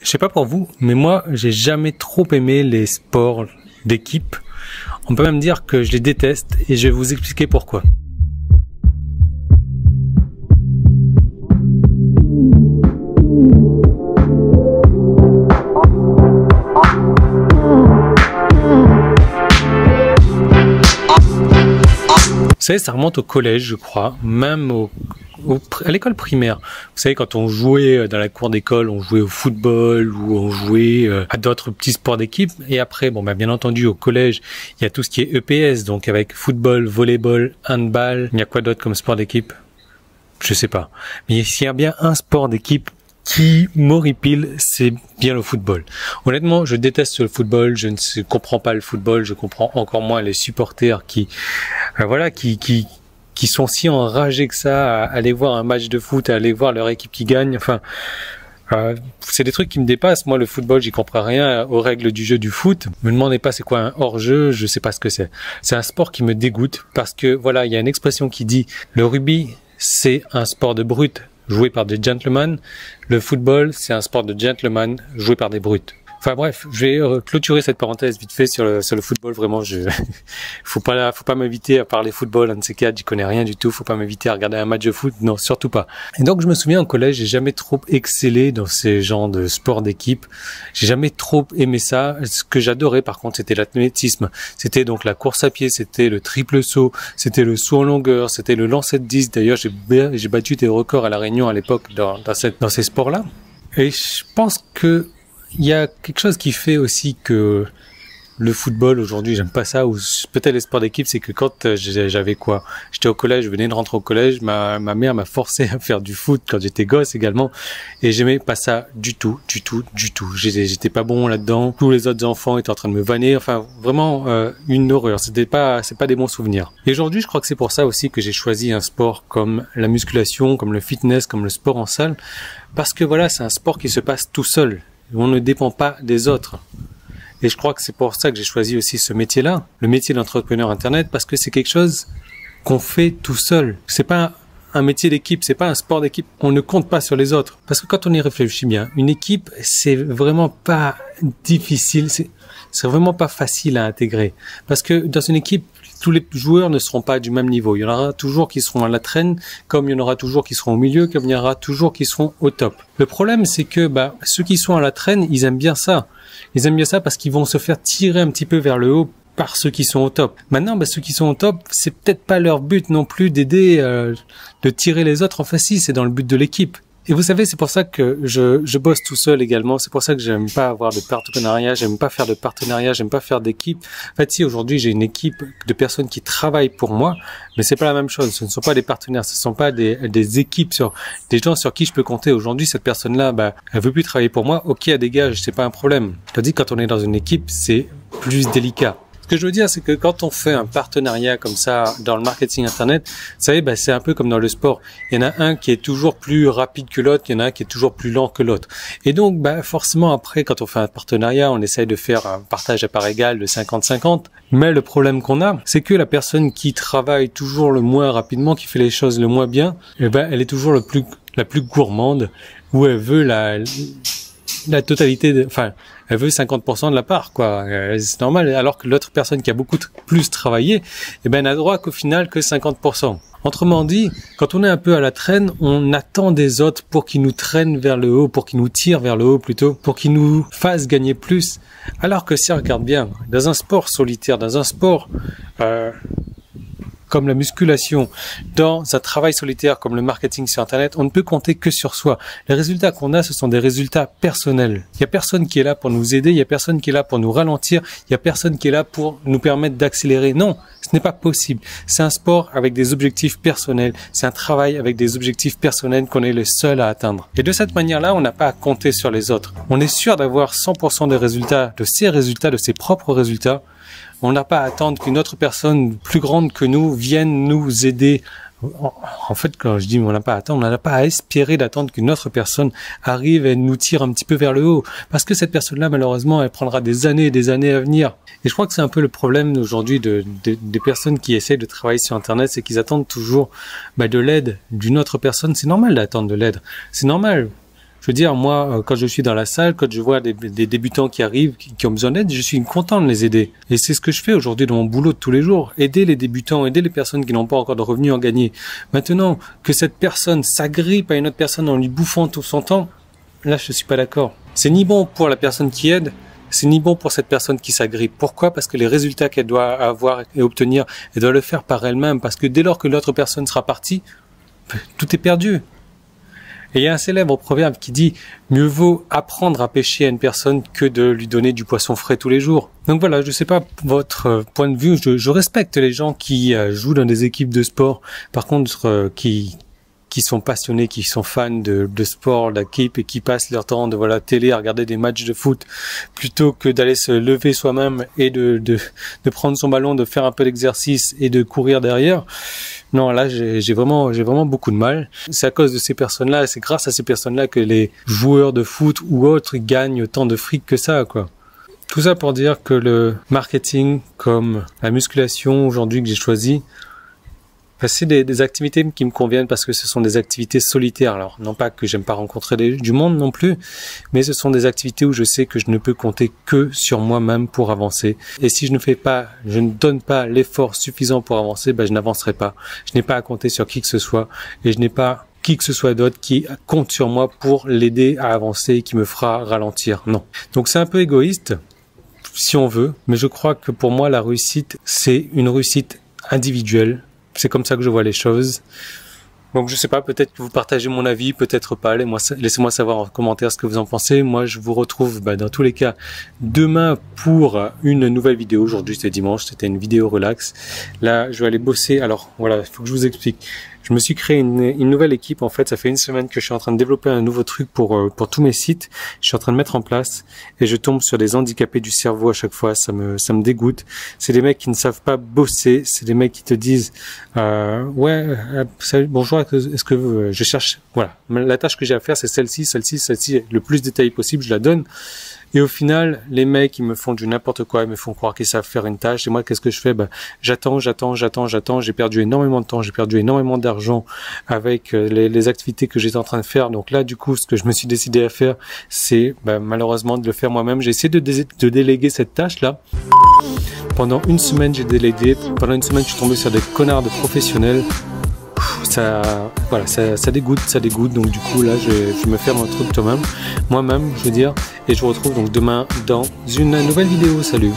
Je sais pas pour vous, mais moi, j'ai jamais trop aimé les sports d'équipe. On peut même dire que je les déteste et je vais vous expliquer pourquoi. Vous savez, ça remonte au collège, je crois, même à l'école primaire. Vous savez, quand on jouait dans la cour d'école, on jouait au football ou on jouait à d'autres petits sports d'équipe. Et après, bien entendu, au collège, il y a tout ce qui est EPS, donc avec football, volleyball, handball. Il y a quoi d'autre comme sport d'équipe? Je sais pas. Mais s'il y a bien un sport d'équipe qui m'horripile, c'est bien le football. Honnêtement, je déteste le football, je ne comprends pas le football, je comprends encore moins les supporters qui sont si enragés que ça à aller voir un match de foot, à aller voir leur équipe qui gagne. Enfin, c'est des trucs qui me dépassent. Moi, le football, j'y comprends rien aux règles du jeu du foot. Me demandez pas c'est quoi un hors-jeu, je sais pas ce que c'est. C'est un sport qui me dégoûte parce que voilà, il y a une expression qui dit le rugby, c'est un sport de brutes joué par des gentlemen. Le football, c'est un sport de gentlemen joué par des brutes. Enfin bref, je vais clôturer cette parenthèse vite fait sur le football. Vraiment, faut pas m'inviter à parler football, un de ces quatre, j'y connais rien du tout. Faut pas m'inviter à regarder un match de foot, non, surtout pas. Et donc je me souviens au collège, j'ai jamais trop excellé dans ces genres de sports d'équipe. J'ai jamais trop aimé ça. Ce que j'adorais par contre, c'était l'athlétisme. C'était donc la course à pied, c'était le triple saut, c'était le saut en longueur, c'était le lancer de disque. D'ailleurs, j'ai battu des records à La Réunion à l'époque dans ces sports-là. Et je pense que il y a quelque chose qui fait aussi que le football aujourd'hui, j'aime pas ça, ou peut-être les sports d'équipe, c'est que quand j'avais quoi? J'étais au collège, je venais de rentrer au collège, ma mère m'a forcé à faire du foot quand j'étais gosse également, et j'aimais pas ça du tout. J'étais pas bon là-dedans, tous les autres enfants étaient en train de me vanner, enfin vraiment une horreur, c'est pas des bons souvenirs. Et aujourd'hui, je crois que c'est pour ça aussi que j'ai choisi un sport comme la musculation, comme le fitness, comme le sport en salle, parce que voilà, c'est un sport qui se passe tout seul. On ne dépend pas des autres. Et je crois que c'est pour ça que j'ai choisi aussi ce métier-là, le métier d'entrepreneur Internet, parce que c'est quelque chose qu'on fait tout seul. C'est pas un métier d'équipe, c'est pas un sport d'équipe. On ne compte pas sur les autres. Parce que quand on y réfléchit bien, une équipe, c'est vraiment pas difficile, c'est vraiment pas facile à intégrer. Parce que dans une équipe, tous les joueurs ne seront pas du même niveau. Il y en aura toujours qui seront à la traîne, comme il y en aura toujours qui seront au milieu, comme il y en aura toujours qui seront au top. Le problème, c'est que ceux qui sont à la traîne, ils aiment bien ça. Ils aiment bien ça parce qu'ils vont se faire tirer un petit peu vers le haut par ceux qui sont au top. Maintenant, ceux qui sont au top, c'est peut-être pas leur but non plus d'aider, de tirer les autres. Enfin si, c'est dans le but de l'équipe. Et vous savez, c'est pour ça que je bosse tout seul également. C'est pour ça que j'aime pas avoir de partenariat, j'aime pas faire de partenariat, j'aime pas faire d'équipe. En fait, si aujourd'hui j'ai une équipe de personnes qui travaillent pour moi, mais c'est pas la même chose. Ce ne sont pas des partenaires, ce ne sont pas des équipes des gens sur qui je peux compter. Aujourd'hui, cette personne-là, elle veut plus travailler pour moi. Ok, elle dégage, c'est pas un problème. Je te dis, quand on est dans une équipe, c'est plus délicat. Ce que je veux dire, c'est que quand on fait un partenariat comme ça dans le marketing Internet, vous savez, c'est un peu comme dans le sport. Il y en a un qui est toujours plus rapide que l'autre, il y en a un qui est toujours plus lent que l'autre. Et donc, forcément, après, quand on fait un partenariat, on essaye de faire un partage à part égale de 50-50. Mais le problème qu'on a, c'est que la personne qui travaille toujours le moins rapidement, qui fait les choses le moins bien, elle est toujours la plus gourmande, où elle veut la totalité elle veut 50% de la part, quoi. C'est normal. Alors que l'autre personne qui a beaucoup plus travaillé, n'a droit qu'au final que 50%. Autrement dit, quand on est un peu à la traîne, on attend des autres pour qu'ils nous traînent vers le haut, pour qu'ils nous tirent vers le haut plutôt, pour qu'ils nous fassent gagner plus. Alors que si on regarde bien, dans un sport solitaire, dans un sport, comme la musculation, dans un travail solitaire comme le marketing sur Internet, on ne peut compter que sur soi. Les résultats qu'on a, ce sont des résultats personnels. Il n'y a personne qui est là pour nous aider, il n'y a personne qui est là pour nous ralentir, il n'y a personne qui est là pour nous permettre d'accélérer. Non, ce n'est pas possible. C'est un sport avec des objectifs personnels, c'est un travail avec des objectifs personnels qu'on est le seul à atteindre. Et de cette manière-là, on n'a pas à compter sur les autres. On est sûr d'avoir 100% des résultats, de ses propres résultats. On n'a pas à attendre qu'une autre personne plus grande que nous vienne nous aider. En fait, quand je dis on n'a pas à attendre, on n'a pas à espérer d'attendre qu'une autre personne arrive et nous tire un petit peu vers le haut. Parce que cette personne-là, malheureusement, elle prendra des années et des années à venir. Et je crois que c'est un peu le problème aujourd'hui des personnes qui essayent de travailler sur Internet, c'est qu'ils attendent toujours de l'aide d'une autre personne. C'est normal d'attendre de l'aide. C'est normal. Je veux dire, moi, quand je suis dans la salle, quand je vois des débutants qui arrivent, qui ont besoin d'aide, je suis content de les aider. Et c'est ce que je fais aujourd'hui dans mon boulot de tous les jours. Aider les débutants, aider les personnes qui n'ont pas encore de revenus à gagner. Maintenant, que cette personne s'agrippe à une autre personne en lui bouffant tout son temps, là, je suis pas d'accord. C'est ni bon pour la personne qui aide, c'est ni bon pour cette personne qui s'agrippe. Pourquoi? Parce que les résultats qu'elle doit avoir et obtenir, elle doit le faire par elle-même. Parce que dès lors que l'autre personne sera partie, tout est perdu. Et il y a un célèbre proverbe qui dit « Mieux vaut apprendre à pêcher à une personne que de lui donner du poisson frais tous les jours ». Donc voilà, je sais pas votre point de vue, je respecte les gens qui jouent dans des équipes de sport, par contre qui sont passionnés, qui sont fans de sport, d'équipe et qui passent leur temps devant la télé à regarder des matchs de foot plutôt que d'aller se lever soi-même et de prendre son ballon, de faire un peu d'exercice et de courir derrière. Non, là, j'ai vraiment beaucoup de mal. C'est à cause de ces personnes-là, c'est grâce à ces personnes-là que les joueurs de foot ou autres gagnent autant de fric que ça, quoi. Tout ça pour dire que le marketing, comme la musculation aujourd'hui que j'ai choisi, c'est des activités qui me conviennent parce que ce sont des activités solitaires. Alors, non pas que j'aime pas rencontrer du monde non plus, mais ce sont des activités où je sais que je ne peux compter que sur moi-même pour avancer. Et si je ne donne pas l'effort suffisant pour avancer, je n'avancerai pas. Je n'ai pas à compter sur qui que ce soit et je n'ai pas qui que ce soit d'autre qui compte sur moi pour l'aider à avancer et qui me fera ralentir. Non. Donc c'est un peu égoïste, si on veut, mais je crois que pour moi, la réussite, c'est une réussite individuelle. C'est comme ça que je vois les choses. Donc je sais pas, peut-être que vous partagez mon avis, peut-être pas. Laissez-moi savoir en commentaire ce que vous en pensez. Moi, je vous retrouve dans tous les cas demain pour une nouvelle vidéo. Aujourd'hui, c'est dimanche, c'était une vidéo relax. Là, je vais aller bosser. Alors voilà, il faut que je vous explique. Je me suis créé une nouvelle équipe. En fait, ça fait une semaine que je suis en train de développer un nouveau truc pour tous mes sites. Je suis en train de mettre en place et je tombe sur des handicapés du cerveau à chaque fois. Ça me dégoûte. C'est des mecs qui ne savent pas bosser. C'est des mecs qui te disent salut, bonjour. Est-ce que je cherche. Voilà, la tâche que j'ai à faire, c'est celle-ci. Le plus détaillé possible, je la donne. Et au final, les mecs, ils me font du n'importe quoi, ils me font croire qu'ils savent faire une tâche. Et moi, qu'est-ce que je fais? J'attends. J'ai perdu énormément de temps, j'ai perdu énormément d'argent avec les activités que j'étais en train de faire. Donc là, du coup, ce que je me suis décidé à faire, c'est malheureusement de le faire moi-même. J'ai essayé de déléguer cette tâche-là. Pendant une semaine, j'ai délégué. Pendant une semaine, je suis tombé sur des connards de professionnels. Ça dégoûte. Donc du coup, là, je me ferme un truc moi-même, je veux dire. Et je vous retrouve donc demain dans une nouvelle vidéo. Salut!